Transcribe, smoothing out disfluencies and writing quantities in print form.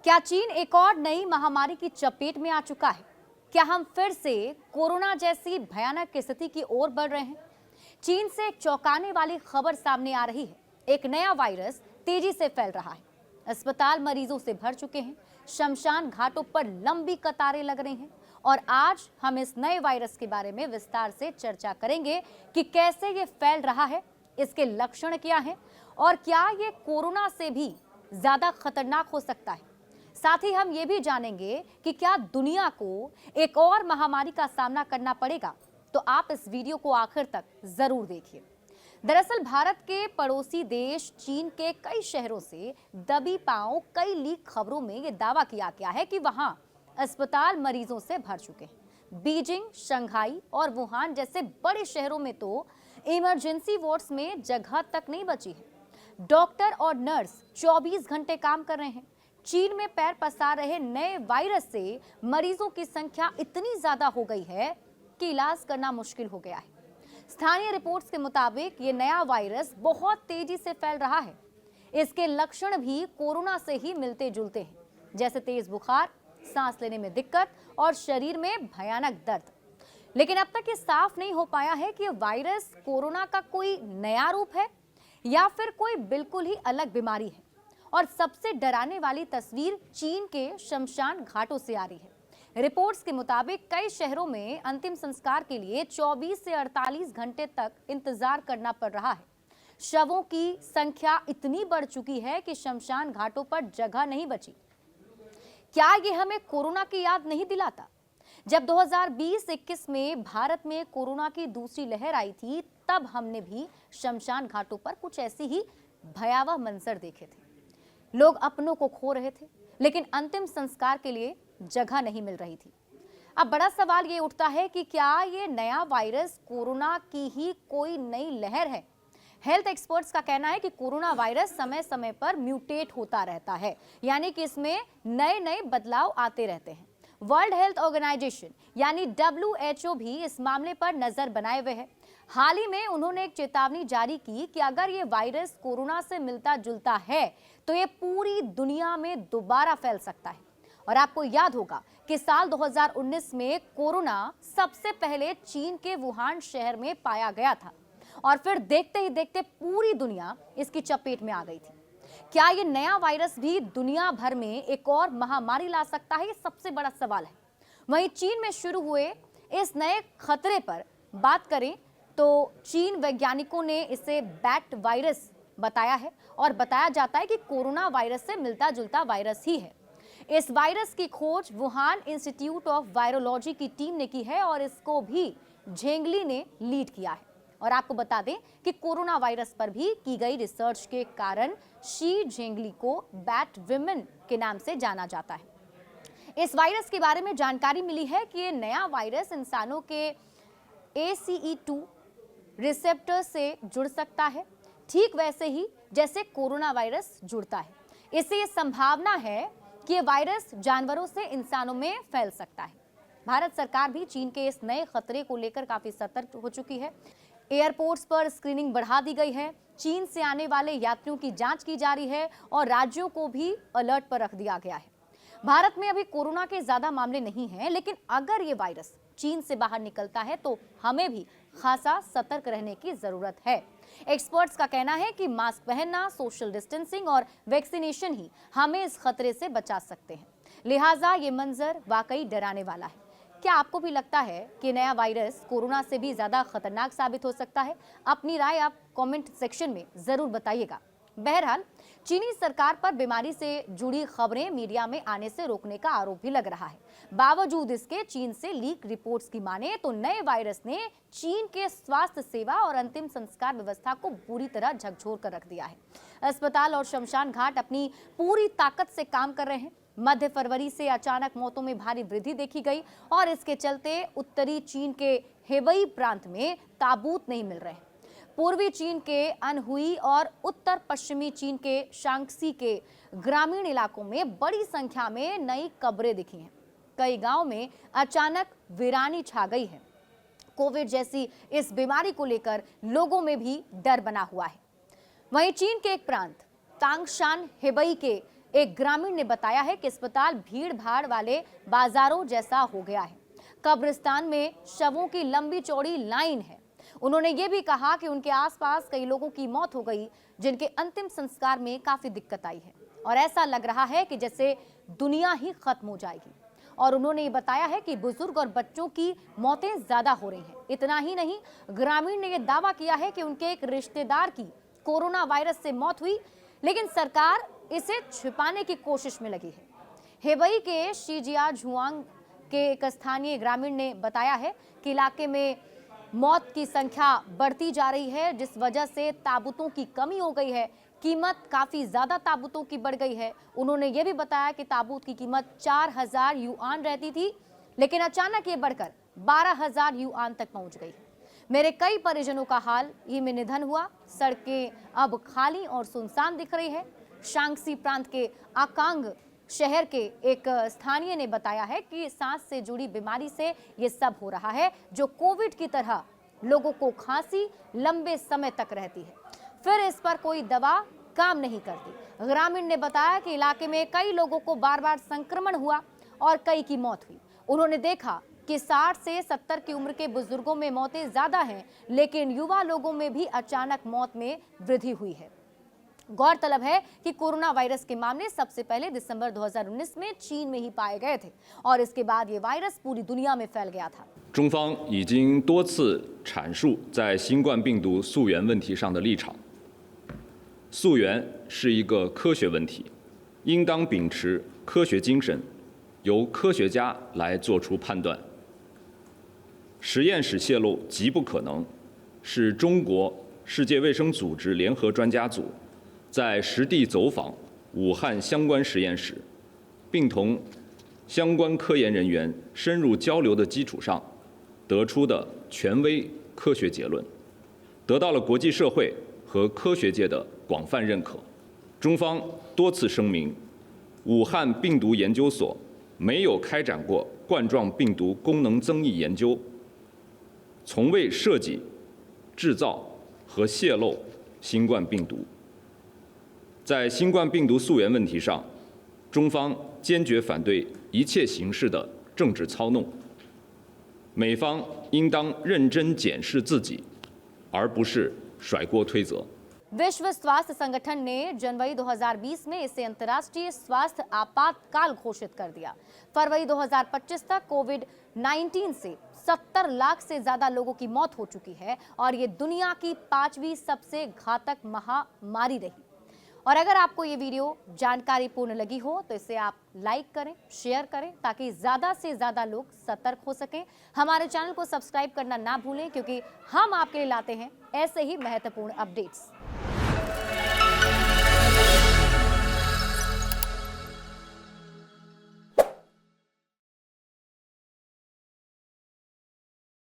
क्या चीन एक और नई महामारी की चपेट में आ चुका है? क्या हम फिर से कोरोना जैसी भयानक स्थिति की ओर बढ़ रहे हैं? चीन से एक चौंकाने वाली खबर सामने आ रही है। एक नया वायरस तेजी से फैल रहा है। अस्पताल मरीजों से भर चुके हैं। शमशान घाटों पर लंबी कतारें लग रही हैं। और आज हम इस नए वायरस के बारे में विस्तार से चर्चा करेंगे कि कैसे ये फैल रहा है, इसके लक्षण क्या हैं और क्या ये कोरोना से भी ज्यादा खतरनाक हो सकता है। साथ ही हम ये भी जानेंगे कि क्या दुनिया को एक और महामारी का सामना करना पड़ेगा। तो आप इस वीडियो को आखिर तक जरूर देखिए। दरअसल भारत के पड़ोसी देश चीन के कई शहरों से दबी पांव कई लीक खबरों में यह दावा किया गया है कि वहां अस्पताल मरीजों से भर चुके हैं। बीजिंग, शंघाई और वुहान जैसे बड़े शहरों में तो इमरजेंसी वार्ड्स में जगह तक नहीं बची है। डॉक्टर और नर्स 24 घंटे काम कर रहे हैं। चीन में पैर पसार रहे नए वायरस से मरीजों की संख्या इतनी ज्यादा हो गई है कि इलाज करना मुश्किल हो गया है। स्थानीय रिपोर्ट्स के मुताबिक ये नया वायरस बहुत तेजी से फैल रहा है। इसके लक्षण भी कोरोना से ही मिलते जुलते हैं, जैसे तेज बुखार, सांस लेने में दिक्कत और शरीर में भयानक दर्द। लेकिन अब तक ये साफ नहीं हो पाया है कि ये वायरस कोरोना का कोई नया रूप है या फिर कोई बिल्कुल ही अलग बीमारी है। और सबसे डराने वाली तस्वीर चीन के शमशान घाटों से आ रही है। रिपोर्ट्स के मुताबिक कई शहरों में अंतिम संस्कार के लिए 24 से 48 घंटे तक इंतजार करना पड़ रहा है। शवों की संख्या इतनी बढ़ चुकी है कि शमशान घाटों पर जगह नहीं बची। क्या ये हमें कोरोना की याद नहीं दिलाता? जब 2020-21 में भारत में कोरोना की दूसरी लहर आई थी, तब हमने भी शमशान घाटों पर कुछ ऐसी ही भयावह मंजर देखे थे। लोग अपनों को खो रहे थे, लेकिन अंतिम संस्कार के लिए जगह नहीं मिल रही थी। अब बड़ा सवाल ये उठता है कि क्या ये नया वायरस कोरोना की ही कोई नई लहर है? हेल्थ एक्सपर्ट्स का कहना है कि कोरोना वायरस समय समय पर म्यूटेट होता रहता है, यानी कि इसमें नए नए बदलाव आते रहते हैं। वर्ल्ड हेल्थ ऑर्गेनाइजेशन यानी WHO भी इस मामले पर नजर बनाए हुए है। हाल ही में उन्होंने एक चेतावनी जारी की कि अगर ये वायरस कोरोना से मिलता जुलता है तो ये पूरी दुनिया में दोबारा फैल सकता है। और आपको याद होगा कि साल 2019 में कोरोना सबसे पहले चीन के वुहान शहर में पाया गया था और फिर देखते ही देखते पूरी दुनिया इसकी चपेट में आ गई थी। क्या ये नया वायरस भी दुनिया भर में एक और महामारी ला सकता है? ये सबसे बड़ा सवाल है। वहीं चीन में शुरू हुए इस नए खतरे पर बात करें तो चीन वैज्ञानिकों ने इसे बैट वायरस बताया है और बताया जाता है कि कोरोना वायरस से मिलता जुलता वायरस ही है। इस वायरस की खोज वुहान इंस्टीट्यूट ऑफ वायरोलॉजी की टीम ने की है और इसको भी झेंगली ने लीड किया है। और आपको बता दें कि कोरोना वायरस पर भी की गई रिसर्च के कारण शी झेंगली को बैट विमेन के नाम से जाना जाता है। इस वायरस के बारे में जानकारी मिली है कि ये नया वायरस इंसानों के ACE2 रिसेप्टर से जुड़ सकता है, ठीक वैसे ही जैसे कोरोना वायरस जुड़ता है। इससे ये संभावना है कि ये वायरस जानवरों से इंसानों में फैल सकता है। भारत सरकार भी चीन के इस नए खतरे को लेकर काफी सतर्क हो चुकी है। एयरपोर्ट्स पर स्क्रीनिंग बढ़ा दी गई है। चीन से आने वाले यात्रियों की जांच की जा रही है और राज्यों को भी अलर्ट पर रख दिया गया है। भारत में अभी कोरोना के ज्यादा मामले नहीं हैं, लेकिन अगर ये वायरस चीन से बाहर निकलता है तो हमें भी खासा सतर्क रहने की जरूरत है। एक्सपर्ट्स का कहना है कि मास्क पहनना, सोशल डिस्टेंसिंग और वैक्सीनेशन ही हमें इस खतरे से बचा सकते हैं। लिहाजा ये मंजर वाकई डराने वाला है। क्या आपको भी लगता है कि नया वायरस कोरोना से भी ज्यादा खतरनाक साबित हो सकता है? अपनी राय आप कमेंट सेक्शन में जरूर बताइएगा। बहरहाल चीनी सरकार पर बीमारी से जुड़ी खबरें मीडिया में आने से रोकने का आरोप भी लग रहा है। बावजूद इसके चीन से लीक रिपोर्ट्स की माने तो नए वायरस ने चीन के स्वास्थ्य सेवा और अंतिम संस्कार व्यवस्था को बुरी तरह झकझोर कर रख दिया है। अस्पताल और शमशान घाट अपनी पूरी ताकत से काम कर रहे हैं। मध्य फरवरी से अचानक मौतों में भारी वृद्धि देखी गई और इसके चलते उत्तरी चीन के हेबई प्रांत में ताबूत नहीं मिल रहे। पूर्वी चीन के अनहुई और उत्तर पश्चिमी चीन के शांक्सी के ग्रामीण इलाकों में बड़ी संख्या में नई कब्रें दिखी हैं। कई गांव में अचानक वीरानी छा गई है। कोविड जैसी इस बीमारी को लेकर लोगों में भी डर बना हुआ है। वहीं चीन के एक प्रांत तांगशान हेबई के एक ग्रामीण ने बताया है कि अस्पताल भीड़ भाड़ वाले बाजारों जैसा हो गया है। कब्रिस्तान में शवों की लंबी चौड़ी लाइन है। उन्होंने ये भी कहा कि उनके आसपास कई लोगों की मौत हो गई, जिनके अंतिम संस्कार में काफी दिक्कत आई है और ऐसा लग रहा है कि जैसे दुनिया ही खत्म हो जाएगी। और उन्होंने ये बताया है कि बुजुर्ग और बच्चों की मौतें ज्यादा हो रही हैं। इतना ही नहीं, ग्रामीण ने यह दावा किया है कि उनके एक रिश्तेदार की कोरोना वायरस से मौत हुई, लेकिन सरकार इसे छिपाने की कोशिश में लगी है। हेबई के शीजिया झुआंग के एक स्थानीय ग्रामीण ने बताया है कि इलाके में मौत की संख्या बढ़ती जा रही है, जिस वजह से ताबूतों की कमी हो गई है। कीमत काफी ज्यादा ताबूतों की बढ़ गई है। उन्होंने ये भी बताया कि ताबूत की कीमत 4000 युआन रहती थी, लेकिन अचानक ये बढ़कर 12000 युआन तक पहुंच गई। मेरे कई परिजनों का हाल ही में निधन हुआ। सड़कें अब खाली और सुनसान दिख रही है। शांगसी प्रांत के आकांग शहर के एक स्थानीय ने बताया है कि सांस से जुड़ी बीमारी से ये सब हो रहा है, जो कोविड की तरह लोगों को खांसी लंबे समय तक रहती है, फिर इस पर कोई दवा काम नहीं करती। ग्रामीण ने बताया कि इलाके में कई लोगों को बार बार संक्रमण हुआ और कई की मौत हुई। उन्होंने देखा कि 60 से 70 की उम्र के बुजुर्गों में मौतें ज्यादा हैं, लेकिन युवा लोगों में भी अचानक मौत में वृद्धि हुई है। गौरतलब है कि कोरोना वायरस के मामले सबसे पहले दिसंबर 2019 में चीन में ही पाए गए थे और इसके बाद ये वायरस पूरी दुनिया में फैल गया था। 中方已经多次阐述在新冠病毒溯源问题上的立场。溯源是一个科学问题，应当秉持科学精神，由科学家来做出判断。实验室泄露极不可能，是中国世界卫生组织联合专家组在实地走访武汉相关实验室，并同相关科研人员深入交流的基础上得出的权威科学结论，得到了国际社会和科学界的广泛认可。中方多次声明，武汉病毒研究所没有开展过冠状病毒功能增益研究，从未设计、制造和泄露新冠病毒。在新冠病毒溯源问题上，中方坚决反对一切形式的政治操弄。美方应当认真检视自己，而不是甩锅推责。 विश्व स्वास्थ्य संगठन ने जनवरी 2020 में इसे अंतर्राष्ट्रीय स्वास्थ्य आपातकाल घोषित कर दिया। फरवरी 2025 तक कोविड-19 से 70 लाख से ज्यादा लोगों की मौत हो चुकी है और ये दुनिया की 5वीं सबसे घातक महामारी रही। और अगर आपको ये वीडियो जानकारीपूर्ण लगी हो तो इसे आप लाइक करें, शेयर करें ताकि ज्यादा से ज्यादा लोग सतर्क हो सकें। हमारे चैनल को सब्सक्राइब करना ना भूलें, क्योंकि हम आपके लिए लाते हैं ऐसे ही महत्वपूर्ण अपडेट्स।